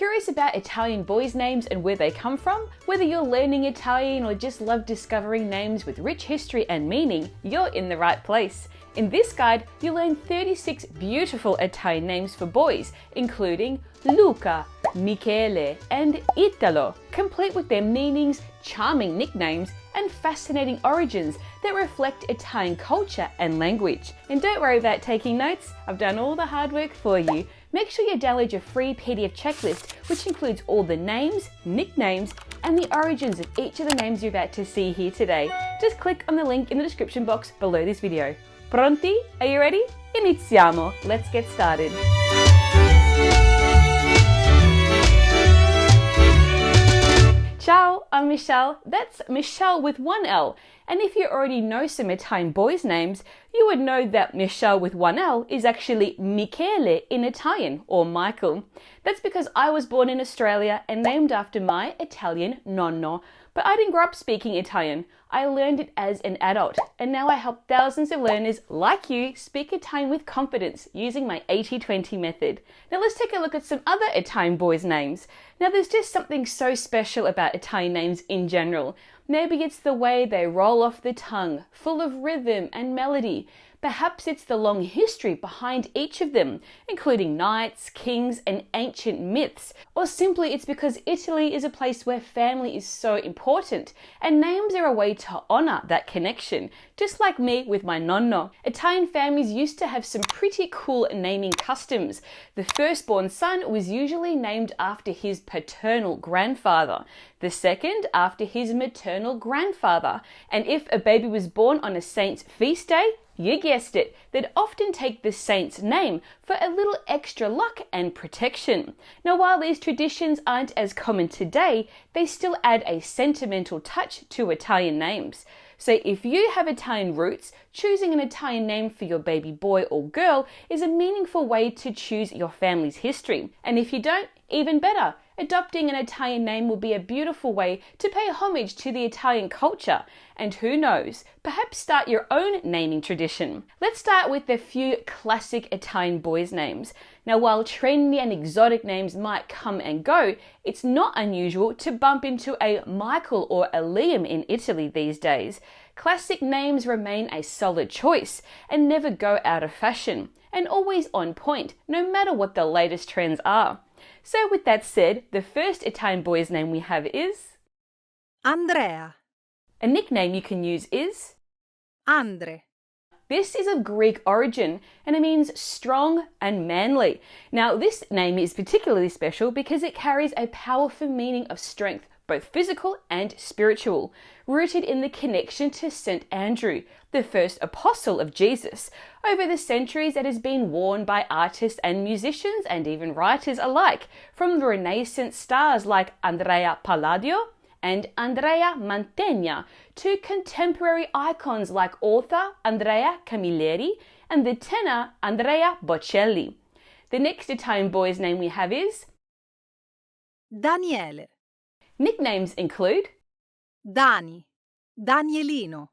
Curious about Italian boys' names and where they come from? Whether you're learning Italian or just love discovering names with rich history and meaning, you're in the right place. In this guide, you'll learn 36 beautiful Italian names for boys, including Luca, Michele, and Italo, complete with their meanings, charming nicknames, and fascinating origins that reflect Italian culture and language. And don't worry about taking notes, I've done all the hard work for you. Make sure you download your free PDF checklist, which includes all the names, nicknames, and the origins of each of the names you're about to see here today. Just click on the link in the description box below this video. Pronti? Are you ready? Iniziamo! Let's get started. Ciao, I'm Michelle. That's Michelle with one L. And if you already know some Italian boys' names, you would know that Michelle with one L is actually Michele in Italian, or Michael. That's because I was born in Australia and named after my Italian nonno. But I didn't grow up speaking Italian. I learned it as an adult, and now I help thousands of learners like you speak Italian with confidence using my 80-20 method. Now let's take a look at some other Italian boys' names. Now there's just something so special about Italian names in general. Maybe it's the way they roll off the tongue, full of rhythm and melody. Perhaps it's the long history behind each of them, including knights, kings, and ancient myths. Or simply it's because Italy is a place where family is so important, and names are a way to honor that connection, just like me with my nonno. Italian families used to have some pretty cool naming customs. The firstborn son was usually named after his paternal grandfather, the second after his maternal grandfather, and if a baby was born on a saint's feast day, you guessed it, they'd often take the saint's name for a little extra luck and protection. Now, while these traditions aren't as common today, they still add a sentimental touch to Italian names. So if you have Italian roots, choosing an Italian name for your baby boy or girl is a meaningful way to choose your family's history. And if you don't, even better. Adopting an Italian name will be a beautiful way to pay homage to the Italian culture. And who knows, perhaps start your own naming tradition. Let's start with a few classic Italian boys' names. Now, while trendy and exotic names might come and go, it's not unusual to bump into a Michael or a Liam in Italy these days. Classic names remain a solid choice and never go out of fashion, and always on point, no matter what the latest trends are. So with that said, the first Italian boy's name we have is Andrea. A nickname you can use is Andre. This is of Greek origin and it means strong and manly. Now this name is particularly special because it carries a powerful meaning of strength, both physical and spiritual, rooted in the connection to St. Andrew, the first apostle of Jesus. Over the centuries, it has been worn by artists and musicians and even writers alike, from the Renaissance stars like Andrea Palladio and Andrea Mantegna to contemporary icons like author Andrea Camilleri and the tenor Andrea Bocelli. The next Italian boy's name we have is Daniele. Nicknames include Dani. Danielino.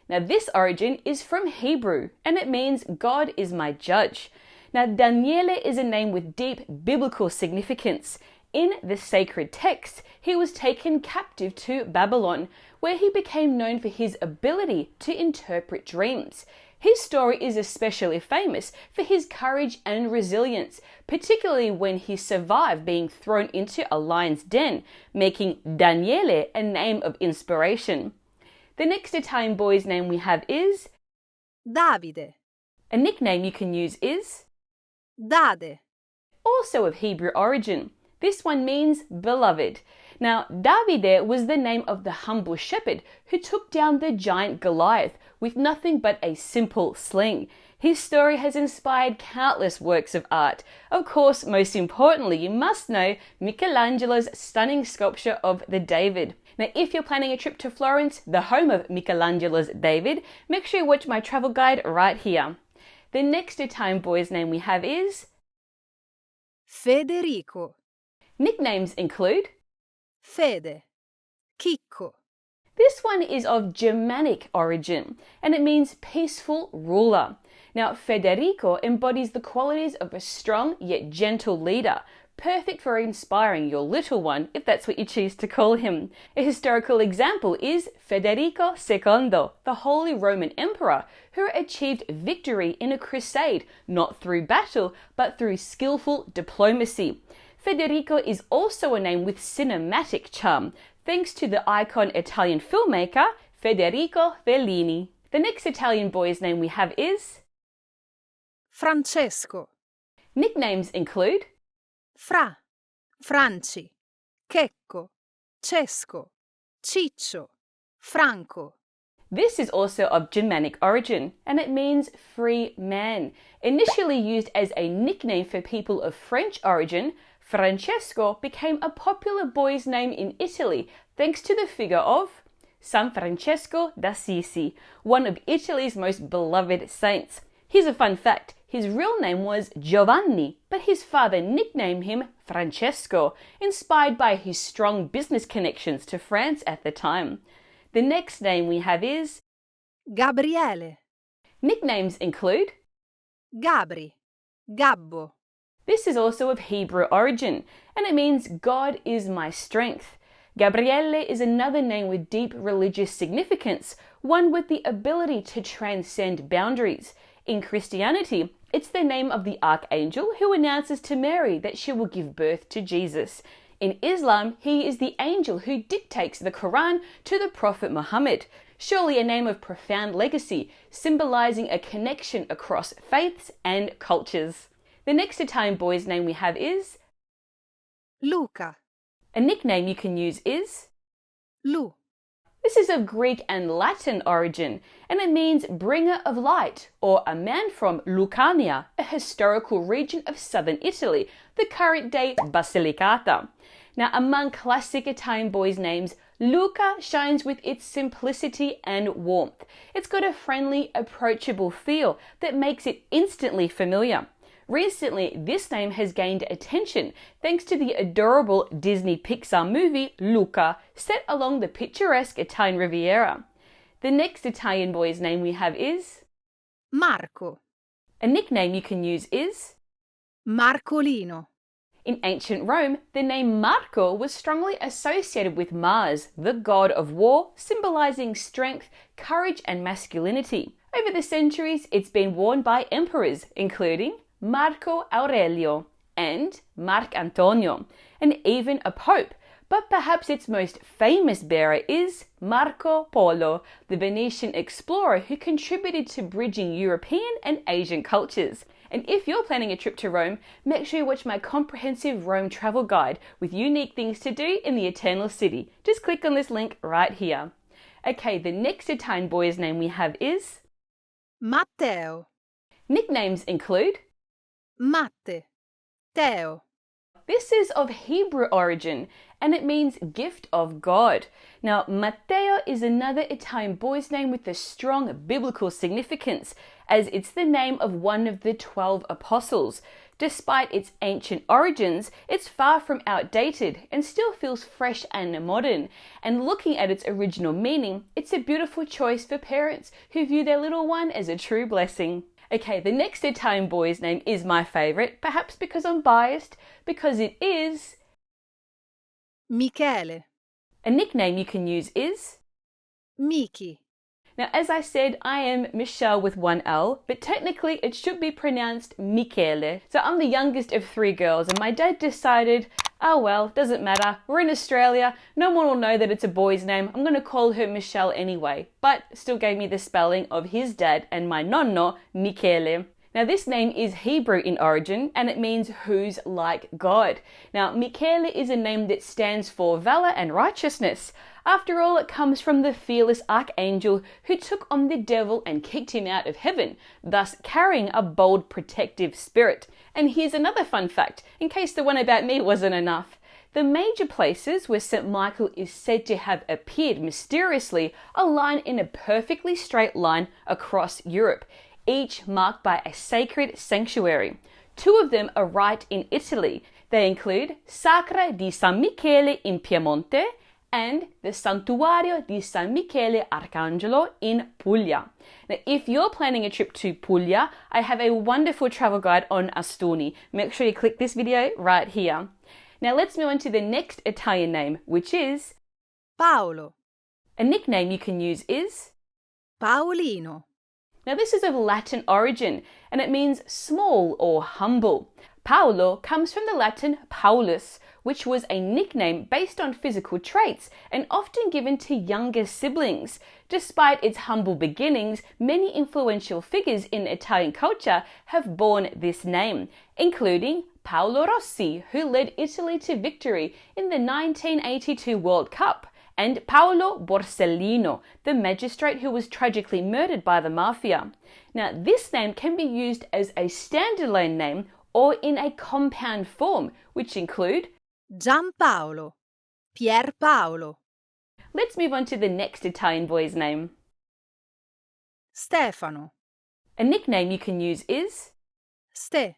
Now this origin is from Hebrew and it means God is my judge. Now Daniele is a name with deep biblical significance. In the sacred text, he was taken captive to Babylon, where he became known for his ability to interpret dreams. His story is especially famous for his courage and resilience, particularly when he survived being thrown into a lion's den, making Daniele a name of inspiration. The next Italian boy's name we have is Davide. A nickname you can use is Dade. Also of Hebrew origin. This one means beloved. Now, Davide was the name of the humble shepherd who took down the giant Goliath with nothing but a simple sling. His story has inspired countless works of art. Of course, most importantly, you must know Michelangelo's stunning sculpture of the David. Now, if you're planning a trip to Florence, the home of Michelangelo's David, make sure you watch my travel guide right here. The next Italian boy's name we have is Federico. Nicknames include Fede. Chicco. This one is of Germanic origin and it means peaceful ruler. Now, Federico embodies the qualities of a strong yet gentle leader, perfect for inspiring your little one, if that's what you choose to call him. A historical example is Federico II, the Holy Roman Emperor, who achieved victory in a crusade, not through battle, but through skillful diplomacy. Federico is also a name with cinematic charm, thanks to the icon Italian filmmaker Federico Fellini. The next Italian boy's name we have is Francesco. Nicknames include Fra, Franci, Checco, Cesco, Ciccio, Franco. This is also of Germanic origin, and it means free man. Initially used as a nickname for people of French origin, Francesco became a popular boy's name in Italy thanks to the figure of San Francesco d'Assisi, one of Italy's most beloved saints. Here's a fun fact. His real name was Giovanni, but his father nicknamed him Francesco, inspired by his strong business connections to France at the time. The next name we have is Gabriele. Nicknames include Gabri, Gabbo. This is also of Hebrew origin, and it means God is my strength. Gabriele is another name with deep religious significance, one with the ability to transcend boundaries. In Christianity, it's the name of the archangel who announces to Mary that she will give birth to Jesus. In Islam, he is the angel who dictates the Quran to the Prophet Muhammad. Surely a name of profound legacy, symbolizing a connection across faiths and cultures. The next Italian boy's name we have is Luca. A nickname you can use is Lu. This is of Greek and Latin origin, and it means bringer of light, or a man from Lucania, a historical region of southern Italy, the current-day Basilicata. Now, among classic Italian boys' names, Luca shines with its simplicity and warmth. It's got a friendly, approachable feel that makes it instantly familiar. Recently, this name has gained attention thanks to the adorable Disney Pixar movie Luca, set along the picturesque Italian Riviera. The next Italian boy's name we have is Marco. A nickname you can use is Marcolino. In ancient Rome, the name Marco was strongly associated with Mars, the god of war, symbolizing strength, courage, and masculinity. Over the centuries, it's been worn by emperors, including Marco Aurelio and Marc Antonio, and even a pope. But perhaps its most famous bearer is Marco Polo, the Venetian explorer who contributed to bridging European and Asian cultures. And if you're planning a trip to Rome, make sure you watch my comprehensive Rome travel guide with unique things to do in the Eternal City. Just click on this link right here. Okay, the next Italian boy's name we have is Mateo. Nicknames include Matte. Teo. This is of Hebrew origin, and it means gift of God. Now, Mateo is another Italian boy's name with a strong biblical significance, as it's the name of one of the 12 apostles. Despite its ancient origins, it's far from outdated and still feels fresh and modern. And looking at its original meaning, it's a beautiful choice for parents who view their little one as a true blessing. Okay, the next Italian boy's name is my favorite, perhaps because I'm biased, because it is Michele. A nickname you can use is Miki. Now, as I said, I am Michelle with one L, but technically it should be pronounced Michele. So I'm the youngest of 3 girls, and my dad decided, oh well, doesn't matter, we're in Australia, no one will know that it's a boy's name, I'm going to call her Michelle anyway, but still gave me the spelling of his dad and my nonno, Michele. Now, this name is Hebrew in origin, and it means who's like God. Now, Michele is a name that stands for valor and righteousness. After all, it comes from the fearless archangel who took on the devil and kicked him out of heaven, thus carrying a bold protective spirit. And here's another fun fact, in case the one about me wasn't enough. The major places where St. Michael is said to have appeared mysteriously align in a perfectly straight line across Europe, each marked by a sacred sanctuary. 2 of them are right in Italy. They include Sacra di San Michele in Piemonte and the Santuario di San Michele Arcangelo in Puglia. Now, if you're planning a trip to Puglia, I have a wonderful travel guide on Astuni. Make sure you click this video right here. Now let's move on to the next Italian name, which is Paolo, a nickname you can use is Paolino, Now this is of Latin origin and it means small or humble. Paolo comes from the Latin Paulus, which was a nickname based on physical traits and often given to younger siblings. Despite its humble beginnings, many influential figures in Italian culture have borne this name, including Paolo Rossi, who led Italy to victory in the 1982 World Cup, and Paolo Borsellino, the magistrate who was tragically murdered by the mafia. Now, this name can be used as a standalone name or in a compound form, which include Giampaolo, Pierpaolo, Let's move on to the next Italian boy's name. Stephano, A nickname you can use is Ste,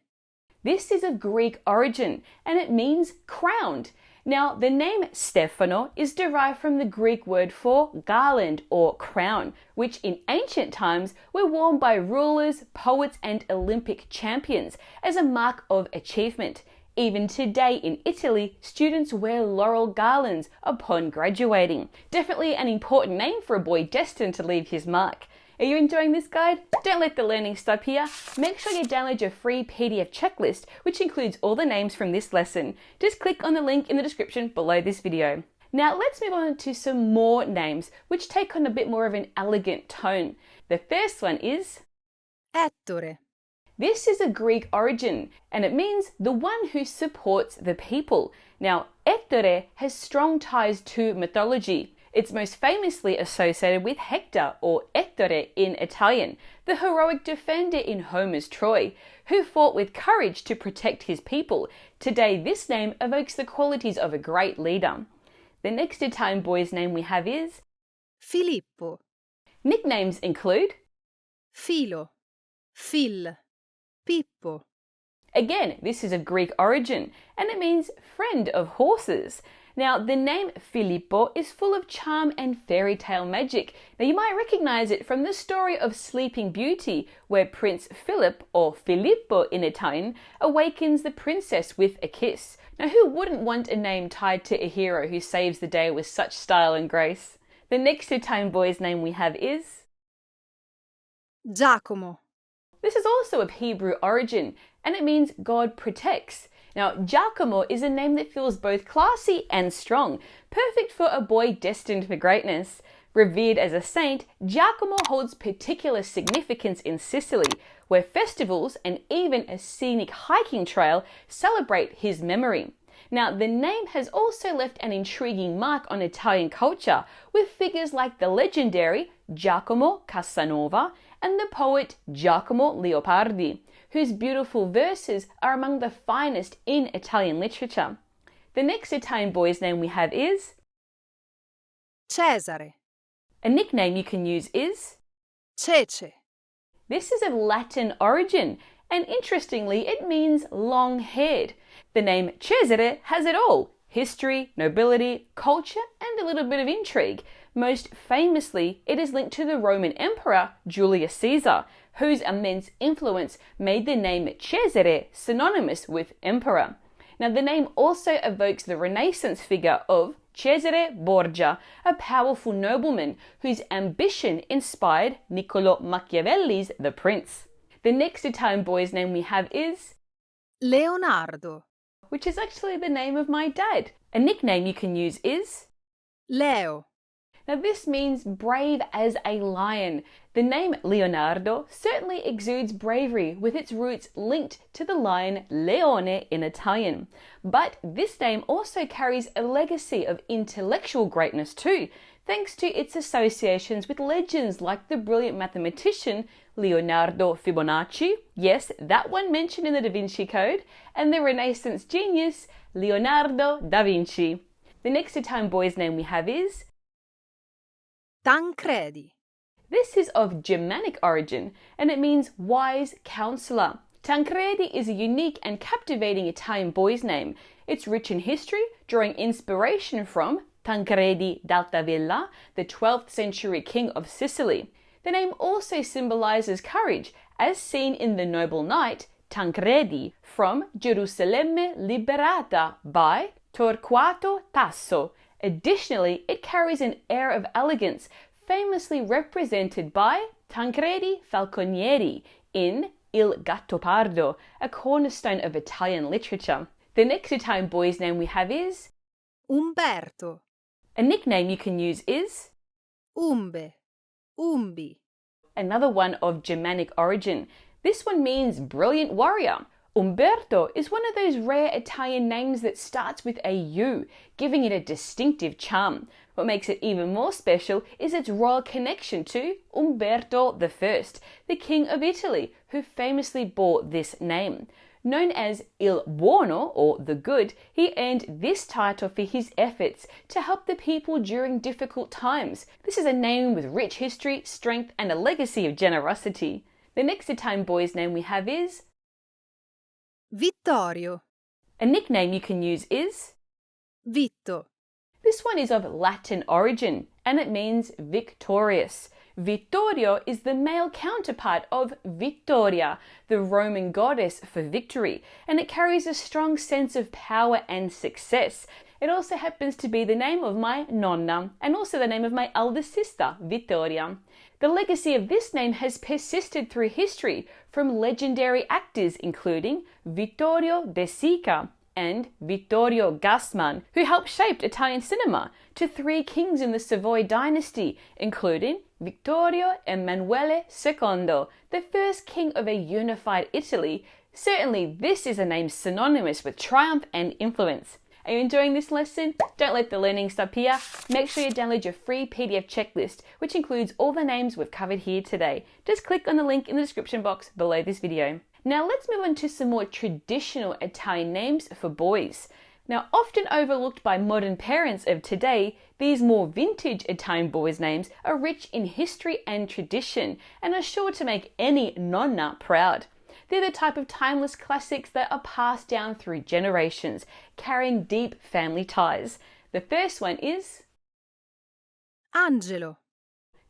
This is of Greek origin and it means crowned. Now, the name Stephano is derived from the Greek word for garland or crown, which in ancient times were worn by rulers, poets, and Olympic champions as a mark of achievement. Even today in Italy, students wear laurel garlands upon graduating. Definitely an important name for a boy destined to leave his mark. Are you enjoying this guide? Don't let the learning stop here. Make sure you download your free PDF checklist, which includes all the names from this lesson. Just click on the link in the description below this video. Now let's move on to some more names, which take on a bit more of an elegant tone. The first one is Ettore, This is a Greek origin, and it means the one who supports the people. Now, Ettore has strong ties to mythology. It's most famously associated with Hector, or Ettore in Italian, the heroic defender in Homer's Troy, who fought with courage to protect his people. Today, this name evokes the qualities of a great leader. The next Italian boy's name we have is Filippo, Nicknames include Filo, Phil, Pippo, Again, this is of Greek origin, and it means friend of horses. Now, the name Philippo is full of charm and fairy tale magic. Now, you might recognize it from the story of Sleeping Beauty, where Prince Philip, or Filippo in Italian, awakens the princess with a kiss. Now, who wouldn't want a name tied to a hero who saves the day with such style and grace? The next Italian boy's name we have is Giacomo, This is also of Hebrew origin, and it means God protects. Now, Giacomo is a name that feels both classy and strong, perfect for a boy destined for greatness. Revered as a saint, Giacomo holds particular significance in Sicily, where festivals and even a scenic hiking trail celebrate his memory. Now, the name has also left an intriguing mark on Italian culture, with figures like the legendary Giacomo Casanova and the poet Giacomo Leopardi, whose beautiful verses are among the finest in Italian literature. The next Italian boy's name we have is Cesare, A nickname you can use is Cece, This is of Latin origin, and interestingly, it means long-haired. The name Chzer has it all: history, nobility, culture, and a little bit of intrigue. Most famously, it is linked to the Roman Emperor Julius Caesar, whose immense influence made the name Cesare synonymous with emperor. Now, the name also evokes the Renaissance figure of Cesare Borgia, a powerful nobleman whose ambition inspired Nicola Machiavelli's The Prince. The next Italian boy's name we have is Leonardo, which is actually the name of my dad. A nickname you can use is Leo, Now, this means brave as a lion. The name Leonardo certainly exudes bravery, with its roots linked to the lion Leone in Italian. But this name also carries a legacy of intellectual greatness too, thanks to its associations with legends like the brilliant mathematician Leonardo Fibonacci, yes, that one mentioned in the Da Vinci Code, and the Renaissance genius Leonardo da Vinci. The next Italian boy's name we have is Tancredi, This is of Germanic origin, and it means wise counselor. Tancredi is a unique and captivating Italian boy's name. It's rich in history, drawing inspiration from Tancredi d'Altavilla, the 12th century king of Sicily. The name also symbolizes courage, as seen in the noble knight Tancredi from Gerusalemme liberata by Torquato Tasso. Additionally, it carries an air of elegance, famously represented by Tancredi Falconieri in Il Gattopardo, a cornerstone of Italian literature. The next Italian boy's name we have is Umberto, a nickname you can use is Umbe, Umbi. another one of Germanic origin. This one means brilliant warrior. Umberto is one of those rare Italian names that starts with a U, giving it a distinctive charm. What makes it even more special is its royal connection to Umberto I, the King of Italy, who famously bore this name. Known as Il Buono, or the Good, he earned this title for his efforts to help the people during difficult times. This is a name with rich history, strength, and a legacy of generosity. The next Italian boy's name we have is Vittorio, a nickname you can use is Vitto, this one is of Latin origin and it means victorious. Vittorio is the male counterpart of Vittoria, the Roman goddess for victory, and it carries a strong sense of power and success. It also happens to be the name of my nonna and also the name of my eldest sister, Vittoria. The legacy of this name has persisted through history from legendary actors including Vittorio De Sica and Vittorio Gassman, who helped shape Italian cinema, to three kings in the Savoy dynasty, including Vittorio Emanuele II, the first king of a unified Italy. Certainly, this is a name synonymous with triumph and influence. Are you enjoying this lesson? Don't let the learning stop here. Make sure you download your free PDF checklist, which includes all the names we've covered here today. Just click on the link in the description box below this video. Now let's move on to some more traditional Italian names for boys. Now, often overlooked by modern parents of today, these more vintage Italian boys' names are rich in history and tradition and are sure to make any nonna proud. They're the type of timeless classics that are passed down through generations, carrying deep family ties. The first one is Angelo,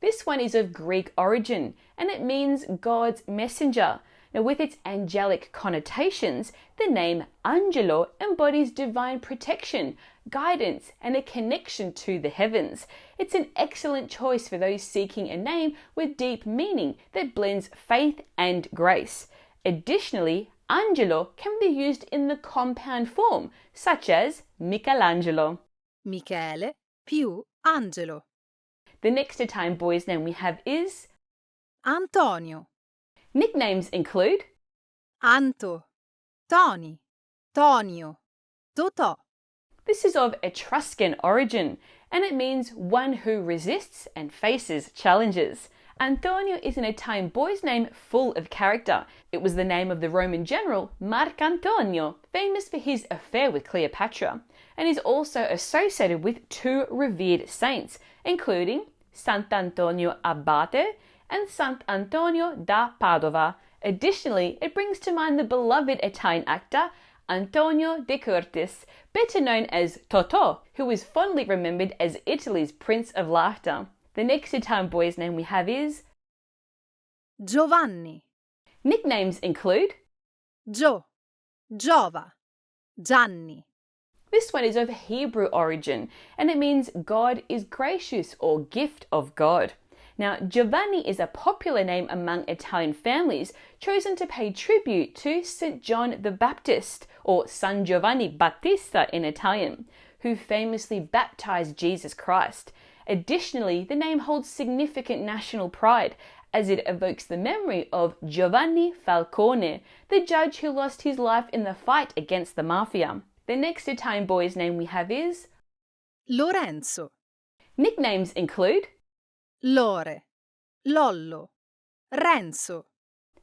This one is of Greek origin and it means God's messenger. Now, with its angelic connotations, the name Angelo embodies divine protection, guidance, and a connection to the heavens. It's an excellent choice for those seeking a name with deep meaning that blends faith and grace. Additionally, Angelo can be used in the compound form, such as Michelangelo. Michele più Angelo, The next Italian boy's name we have is Antonio, Nicknames include Anto, Tony, Tonio, Totò. This is of Etruscan origin and it means one who resists and faces challenges. Antonio is an Italian boy's name full of character. It was the name of the Roman general Marcantonio, famous for his affair with Cleopatra, and is also associated with two revered saints, including Sant'Antonio Abate and Sant'Antonio da Padova. Additionally, it brings to mind the beloved Italian actor Antonio de Curtis, better known as Totò, who is fondly remembered as Italy's Prince of Laughter. The next Italian boy's name we have is Giovanni, Nicknames include Gio, Giova, Gianni. This one is of Hebrew origin and it means God is gracious or gift of God. Now, Giovanni is a popular name among Italian families chosen to pay tribute to St. John the Baptist, or San Giovanni Battista in Italian, who famously baptized Jesus Christ. Additionally, the name holds significant national pride as it evokes the memory of Giovanni Falcone, the judge who lost his life in the fight against the mafia. The next Italian boy's name we have is Lorenzo, Nicknames include Lore, Lollo, Renzo.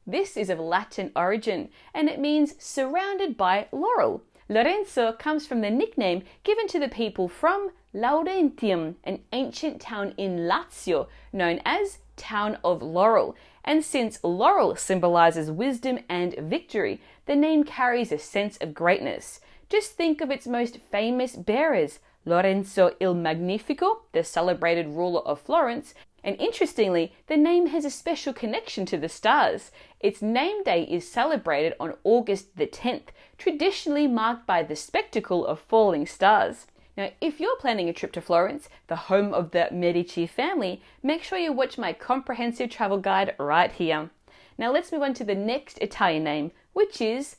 This is of Latin origin and it means surrounded by laurel. Lorenzo comes from the nickname given to the people from Laurentium, an ancient town in Lazio known as Town of Laurel. And since laurel symbolizes wisdom and victory, the name carries a sense of greatness. Just think of its most famous bearers, Lorenzo il Magnifico, the celebrated ruler of Florence, and interestingly, the name has a special connection to the stars. Its name day is celebrated on August the 10th, traditionally marked by the spectacle of falling stars. Now, if you're planning a trip to Florence, the home of the Medici family, make sure you watch my comprehensive travel guide right here. Now let's move on to the next Italian name, which is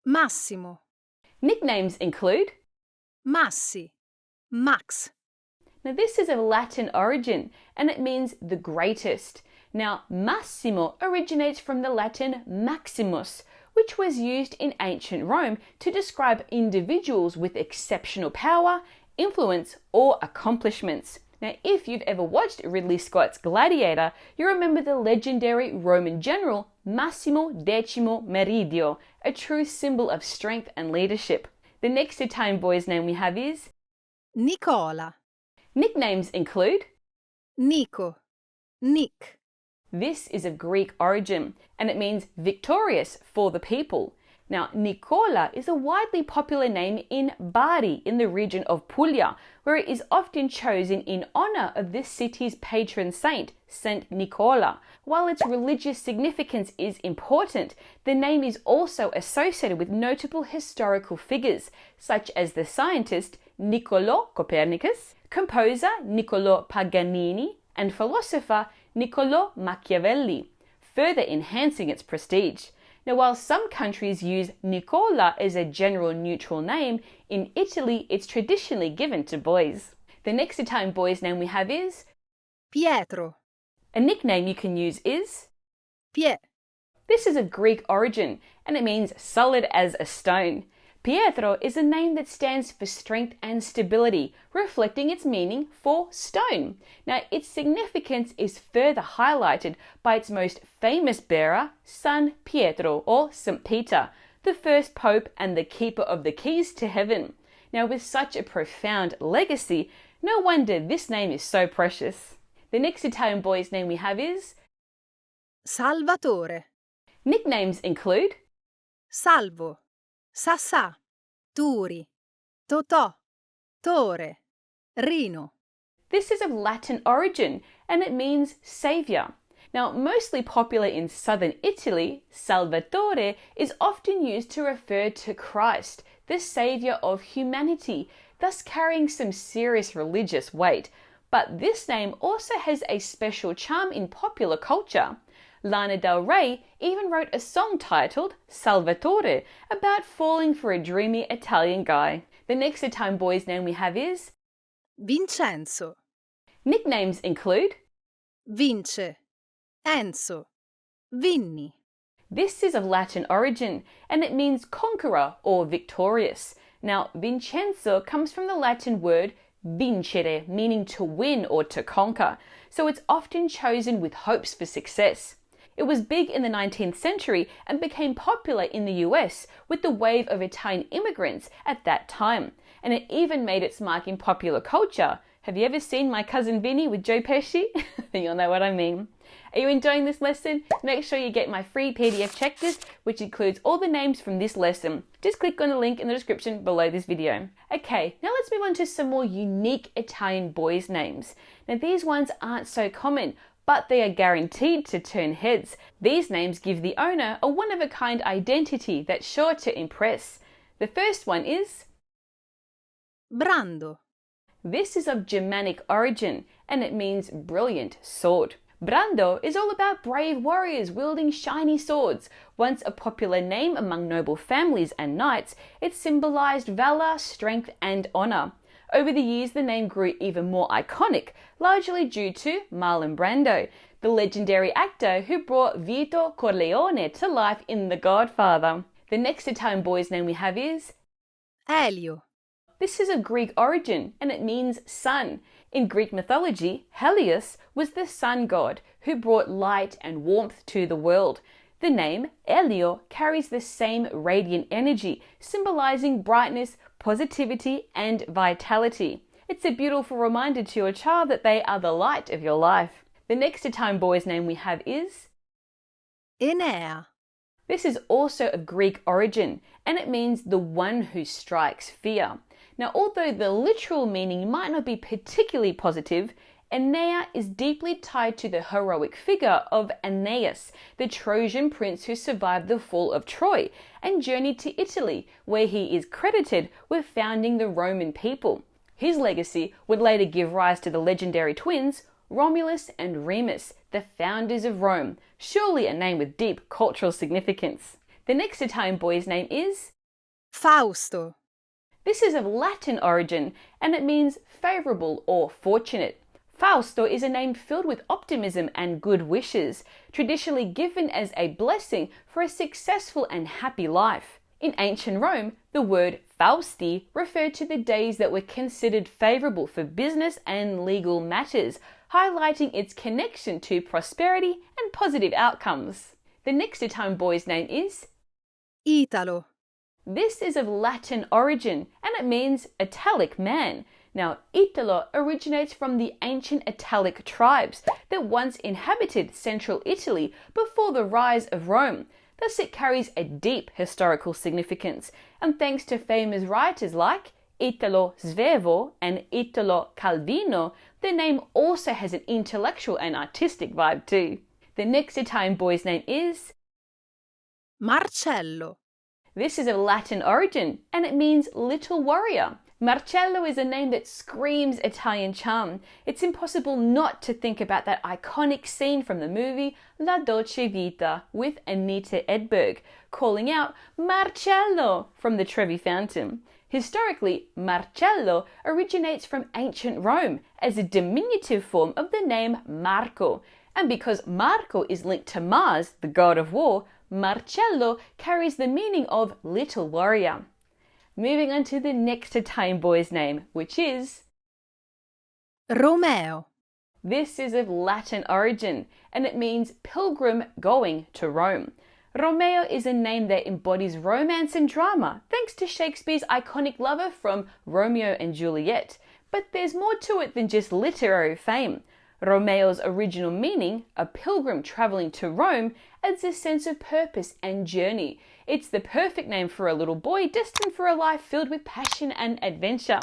Massimo, Nicknames include Massi, Max, Now this is of Latin origin and it means the greatest. Now Massimo originates from the Latin maximus, which was used in ancient Rome to describe individuals with exceptional power, influence, or accomplishments. Now if you've ever watched Ridley Scott's Gladiator, you remember the legendary Roman general Massimo Decimo Meridio, a true symbol of strength and leadership. The next Italian boy's name we have is Nicola, Nicknames include Nico, Nick, This is of Greek origin and it means victorious for the people. Now, Nicola is a widely popular name in Bari in the region of Puglia, where it is often chosen in honor of this city's patron saint, Saint Nicola. While its religious significance is important, the name is also associated with notable historical figures, such as the scientist Niccolò Copernicus, composer Niccolò Paganini, and philosopher Niccolò Machiavelli, further enhancing its prestige. Now, while some countries use Nicola as a general neutral name, in Italy it's traditionally given to boys. The next Italian boy's name we have is Pietro, a nickname you can use is Pie, This is of Greek origin and it means solid as a stone. Pietro is a name that stands for strength and stability, reflecting its meaning for stone. Now, its significance is further highlighted by its most famous bearer, San Pietro, or St. Peter, the first pope and the keeper of the keys to heaven. Now, with such a profound legacy, no wonder this name is so precious. The next Italian boy's name we have is Salvatore, Nicknames include Salvo, Sassà, Turi, Totò, Tore, Rino. This is of Latin origin and it means saviour. Now, mostly popular in southern Italy, Salvatore is often used to refer to Christ, the saviour of humanity, thus carrying some serious religious weight. But this name also has a special charm in popular culture. Lana Del Rey even wrote a song titled Salvatore about falling for a dreamy Italian guy. The next Italian boy's name we have is Vincenzo, Nicknames include Vince, Enzo, Vinni. This is of Latin origin and it means conqueror or victorious. Now, Vincenzo comes from the Latin word vincere, meaning to win or to conquer, so it's often chosen with hopes for success. It was big in the 19th century and became popular in the US with the wave of Italian immigrants at that time, and it even made its mark in popular culture. Have you ever seen My Cousin Vinny with Joe Pesci? You'll know what I mean. Are you enjoying this lesson? Make sure you get my free PDF checklist, which includes all the names from this lesson. Just click on the link in the description below this video. Okay, now let's move on to some more unique Italian boys' names. Now these ones aren't so common, but they are guaranteed to turn heads. These names give the owner a one-of-a-kind identity that's sure to impress. The first one is Brando, This is of Germanic origin and it means brilliant sword. Brando is all about brave warriors wielding shiny swords. Once a popular name among noble families and knights, it symbolized valor, strength, and honor. Over the years, the name grew even more iconic, largely due to Marlon Brando, the legendary actor who brought Vito Corleone to life in The Godfather. The next Italian boy's name we have is Helio, This is of Greek origin and it means sun. In Greek mythology, Helios was the sun god who brought light and warmth to the world. The name Helio carries the same radiant energy, symbolizing brightness, positivity, and vitality. It's a beautiful reminder to your child that they are the light of your life. The next Italian boy's name we have is Enea, This is also of Greek origin and it means the one who strikes fear. Now, although the literal meaning might not be particularly positive, Enea is deeply tied to the heroic figure of Aeneas, the Trojan prince who survived the fall of Troy and journeyed to Italy, where he is credited with founding the Roman people. His legacy would later give rise to the legendary twins, Romulus and Remus, the founders of Rome, surely a name with deep cultural significance. The next Italian boy's name is Fausto, This is of Latin origin and it means favourable or fortunate. Fausto is a name filled with optimism and good wishes, traditionally given as a blessing for a successful and happy life. In ancient Rome, the word Fausti referred to the days that were considered favourable for business and legal matters, highlighting its connection to prosperity and positive outcomes. The next Italian boy's name is Italo, This is of Latin origin and it means Italic man. Now, Italo originates from the ancient Italic tribes that once inhabited central Italy before the rise of Rome. Thus, it carries a deep historical significance, and thanks to famous writers like Italo Svevo and Italo Calvino, the name also has an intellectual and artistic vibe too. The next Italian boy's name is Marcello, This is of Latin origin and it means little warrior. Marcello is a name that screams Italian charm. It's impossible not to think about that iconic scene from the movie La Dolce Vita with Anita Edberg calling out Marcello from the Trevi Fountain. Historically, Marcello originates from ancient Rome as a diminutive form of the name Marco. And because Marco is linked to Mars, the god of war, Marcello carries the meaning of little warrior. Moving on to the next Italian boy's name, which is Romeo, This is of Latin origin and it means pilgrim going to Rome. Romeo is a name that embodies romance and drama thanks to Shakespeare's iconic lover from Romeo and Juliet. But there's more to it than just literary fame. Romeo's original meaning, a pilgrim traveling to Rome, adds a sense of purpose and journey. It's the perfect name for a little boy destined for a life filled with passion and adventure.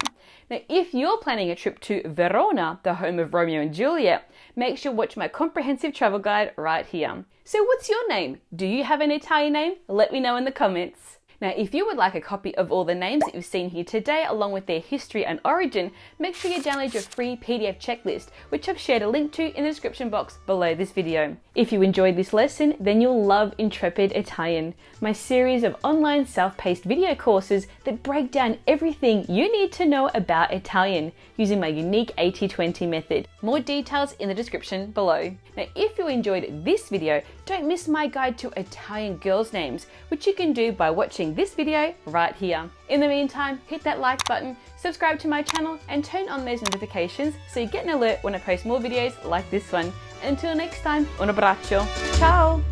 Now, if you're planning a trip to Verona, the home of Romeo and Juliet, make sure to watch my comprehensive travel guide right here. So what's your name? Do you have an Italian name? Let me know in the comments. Now, if you would like a copy of all the names that you've seen here today, along with their history and origin, make sure you download your free PDF checklist, which I've shared a link to in the description box below this video. If you enjoyed this lesson, then you'll love Intrepid Italian, my series of online self-paced video courses that break down everything you need to know about Italian using my unique 80-20 method. More details in the description below. Now, if you enjoyed this video, don't miss my guide to Italian girls' names, which you can do by watching this video right here. In the meantime, hit that like button, subscribe to my channel, and turn on those notifications so you get an alert when I post more videos like this one. Until next time, un abbraccio. Ciao!